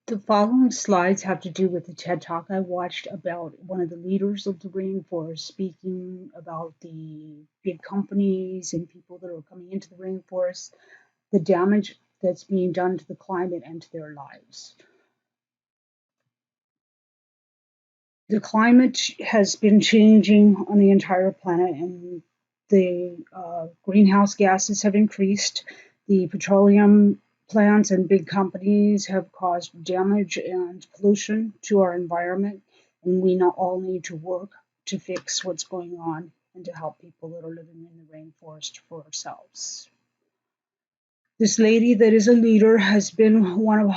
The following slides have to do with the TED Talk I watched about one of the leaders of the rainforest speaking about the big companies and people that are coming into the rainforest, the damage that's being done to the climate and to their lives. The climate has been changing on the entire planet, and the greenhouse gases have increased. The petroleum plants and big companies have caused damage and pollution to our environment, and we not all need to work to fix what's going on and to help people that are living in the rainforest for ourselves. This lady that is a leader has been one of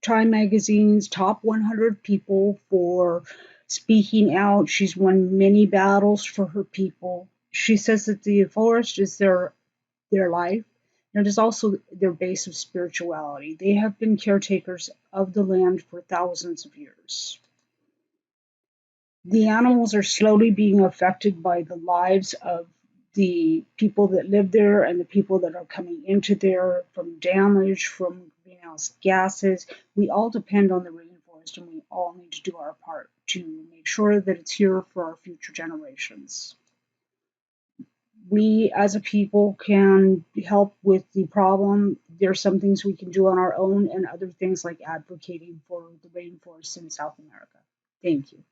Time Magazine's top 100 people for speaking out. She's won many battles for her people. She says that the forest is their life, and it is also their base of spirituality. They have been caretakers of the land for thousands of years. The animals are slowly being affected by the lives of the people that live there and the people that are coming into there from damage, from greenhouse gases. We all depend on the rainforest, and we all need to do our part to make sure that it's here for our future generations. We as a people can help with the problem. There are some things we can do on our own, and other things like advocating for the rainforests in South America. Thank you.